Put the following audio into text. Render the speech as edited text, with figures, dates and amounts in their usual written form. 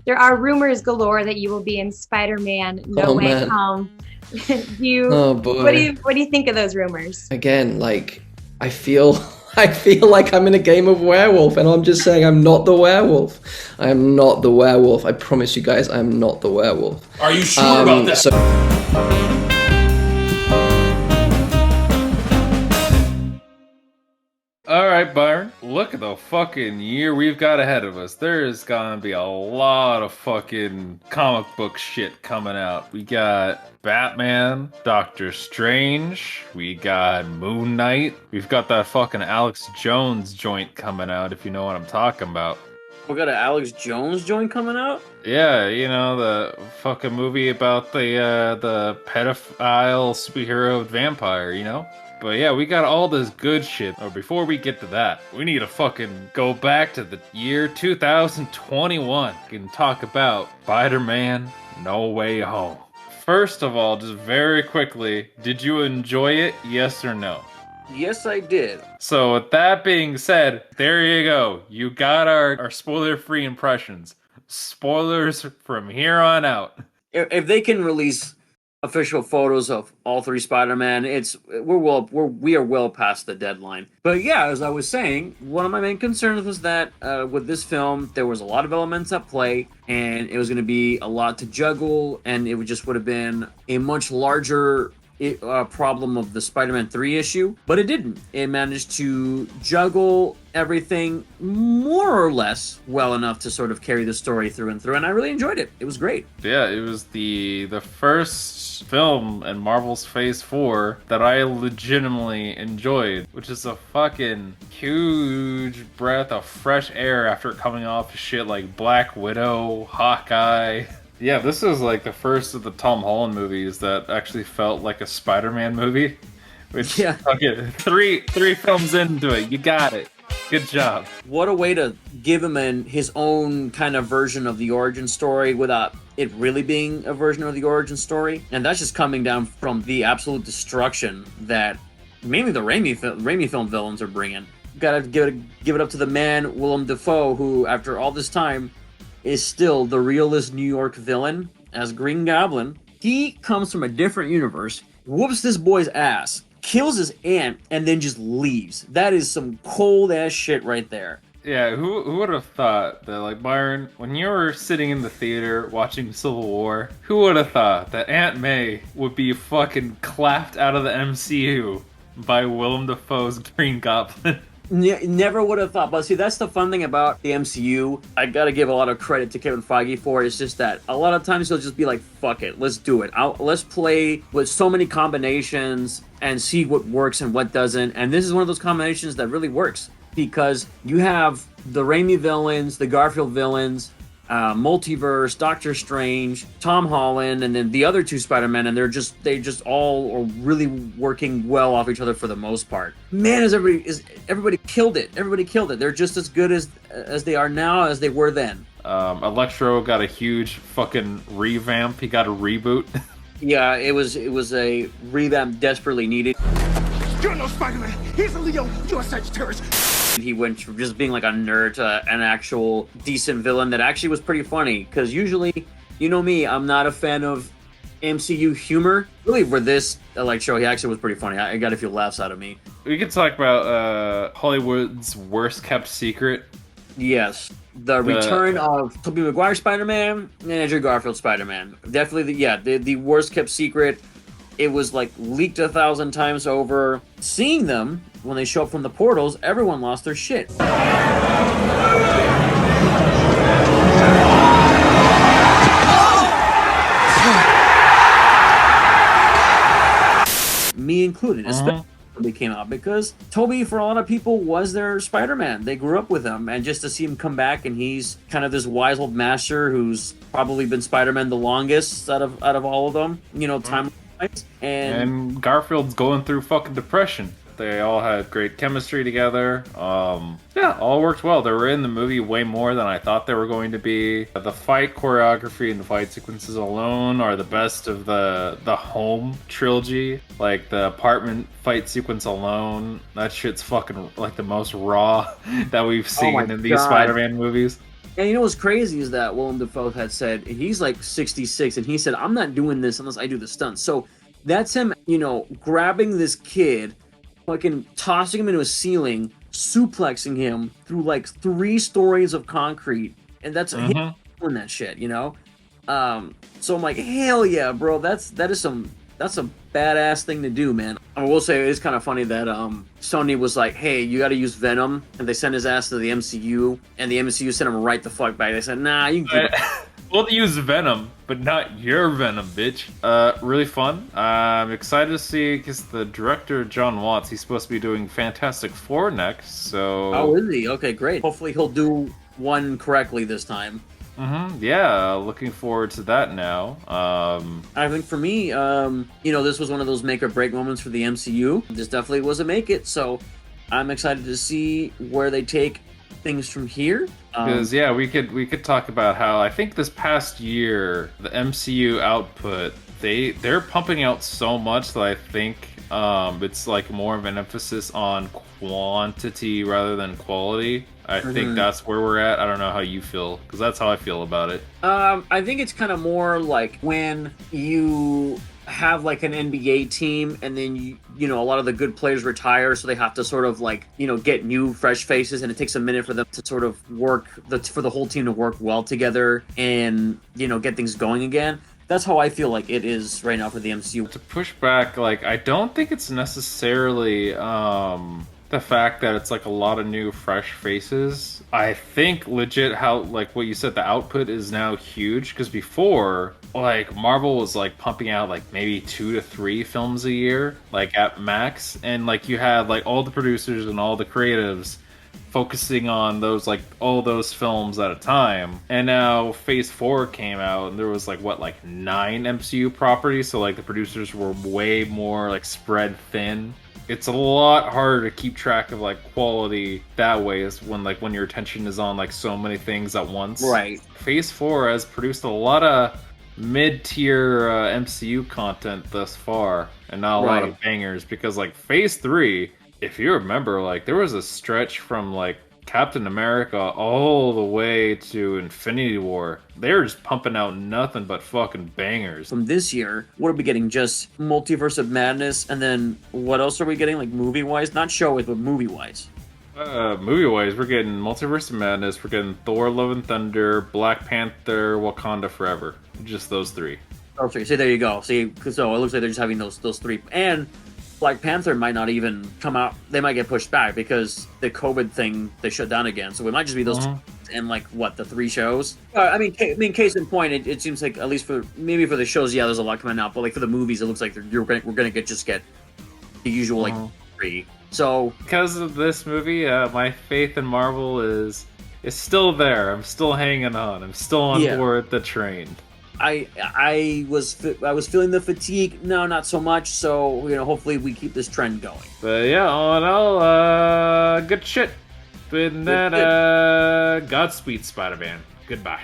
there are rumors galore that you will be in Spider-Man No Oh Way man. Home. Oh What do you think of those rumors? Again, like I feel I feel like I'm in a game of werewolf and I'm just saying I'm not the werewolf. I am not the werewolf. I promise you guys I am not the werewolf. Are you sure about that? So Alright, Byron, look at the fucking year we've got ahead of us. There's gonna be a lot of fucking comic book shit coming out. We got Batman, Doctor Strange, we got Moon Knight, we've got that fucking Alex Jones joint coming out, if you know what I'm talking about. We got an Alex Jones joint coming out? Yeah, you know, the fucking movie about the pedophile superhero vampire, you know? But yeah, we got all this good shit. Or before we get to that, we need to fucking go back to the year 2021 and talk about Spider-Man No Way Home. First of all, just very quickly, did you enjoy it? Yes or no? Yes, I did. So with that being said, there you go. You got our spoiler-free impressions. Spoilers from here on out. If they can release official photos of all three Spider-Man, we are well past the deadline. But yeah, as I was saying, one of my main concerns was that with this film, there was a lot of elements at play, and it was going to be a lot to juggle, and it would have been a much larger problem of the Spider-Man 3 issue, but it didn't. It managed to juggle everything more or less well enough to sort of carry the story through and through, and I really enjoyed it. It was great. Yeah, it was the first film in Marvel's Phase 4 that I legitimately enjoyed, which is a fucking huge breath of fresh air after coming off of shit like Black Widow, Hawkeye. Yeah, this is like the first of the Tom Holland movies that actually felt like a Spider-Man movie. Which, Yeah. okay, three films into it, you got it. Good job. What a way to give him his own kind of version of the origin story without it really being a version of the origin story. And that's just coming down from the absolute destruction that mainly the Raimi film villains are bringing. Gotta give it up to the man, Willem Dafoe, who, after all this time, is still the realest New York villain as Green Goblin. He comes from a different universe, whoops this boy's ass, kills his aunt, and then just leaves. That is some cold ass shit right there. Yeah, who would have thought that, like, Byron, when you were sitting in the theater watching Civil War, who would have thought that Aunt May would be fucking clapped out of the MCU by Willem Dafoe's Green Goblin? Never would have thought. But see, that's the fun thing about the MCU. I gotta give a lot of credit to Kevin Feige for it. It's just that a lot of times he'll just be like, fuck it, let's do it. Let's play with so many combinations and see what works and what doesn't. And this is one of those combinations that really works, because you have the Raimi villains, the Garfield villains, Multiverse, Doctor Strange, Tom Holland, and then the other two Spider-Men, and they just all are really working well off each other for the most part. Man, everybody killed it. Everybody killed it. They're just as good as they are now as they were then. Electro got a huge fucking revamp. He got a reboot. Yeah, it was a revamp desperately needed. You're no Spider-Man. He's a Leo. You're a Sagittarius. He went from just being like a nerd to an actual decent villain that actually was pretty funny. Because usually, you know me, I'm not a fan of MCU humor. Really, for this Electro, he actually was pretty funny. I got a few laughs out of me. We could talk about Hollywood's worst kept secret. Yes. The return of Tobey Maguire Spider-Man and Andrew Garfield Spider-Man. Definitely, the worst kept secret. It was like leaked 1,000 times over. Seeing them when they show up from the portals, everyone lost their shit. Me included, especially when they came out, because Tobey, for a lot of people, was their Spider-Man. They grew up with him, and just to see him come back, and he's kind of this wise old master who's probably been Spider-Man the longest out of all of them. You know, time. And Garfield's going through fucking depression. They all had great chemistry together. Yeah, all worked well. They were in the movie way more than I thought they were going to be. The fight choreography and the fight sequences alone are the best of the Home trilogy. Like, the apartment fight sequence alone, that shit's fucking like the most raw that we've seen in these Spider-Man movies. And you know what's crazy is that Willem Dafoe had said he's like 66, and he said, "I'm not doing this unless I do the stunts." So that's him, grabbing this kid, fucking tossing him into a ceiling, suplexing him through like 3 stories of concrete, and that's him doing that shit, So I'm like, hell yeah, bro, that's a badass thing to do, man. I will say it is kind of funny that Sony was like, hey, you got to use Venom, and they sent his ass to the MCU, and the MCU sent him right the fuck back. They said, nah, you can keep it. We'll use Venom, but not your Venom, bitch. Really fun. I'm excited to see, because the director, John Watts, he's supposed to be doing Fantastic Four next, so... Oh, is he? Okay, great. Hopefully he'll do one correctly this time. Yeah, looking forward to that now. I think for me, this was one of those make or break moments for the MCU. This definitely was a make it, so I'm excited to see where they take things from here. Because we could talk about how I think this past year the MCU output they're pumping out so much that I think it's like more of an emphasis on quantity rather than quality. I think that's where we're at. I don't know how you feel, because that's how I feel about it. I think it's kind of more like when you have like an NBA team, and then a lot of the good players retire, so they have to sort of like get new fresh faces, and it takes a minute for them to sort of work for the whole team to work well together and get things going again. That's how I feel like it is right now for the MCU. To push back, like, I don't think it's necessarily the fact that it's like a lot of new fresh faces. I think legit how, like what you said, the output is now huge, because before, like, Marvel was like pumping out like maybe 2 to 3 films a year, like at max, and like you had like all the producers and all the creatives focusing on those, like, all those films at a time. And now Phase 4 came out, and there was like 9 MCU properties, so like the producers were way more like spread thin. It's a lot harder to keep track of like quality that way, is when your attention is on like so many things at once. Right. Phase 4 has produced a lot of mid-tier MCU content thus far, and not a lot of bangers, because like Phase 3, if you remember, like there was a stretch from like Captain America all the way to Infinity War. They're just pumping out nothing but fucking bangers. From this year, what are we getting? Just Multiverse of Madness, and then what else are we getting, like movie-wise? Not show-wise, but movie-wise. Movie-wise, we're getting Multiverse of Madness, we're getting Thor, Love and Thunder, Black Panther, Wakanda Forever. Just those 3. Okay, so there you go. See, so it looks like they're just having those 3. And Black Panther might not even come out. They might get pushed back because the COVID thing, they shut down again. So it might just be those and like the 3 shows. I mean, case in point, it seems like, at least for the shows, yeah, there's a lot coming out. But like for the movies, it looks like we're gonna get the usual 3. So because of this movie, my faith in Marvel is still there. I'm still hanging on. I'm still on board the train. I was feeling the fatigue. No, not so much. So hopefully we keep this trend going. But yeah, all in all, good shit. But that, Godspeed, Spider-Man. Goodbye.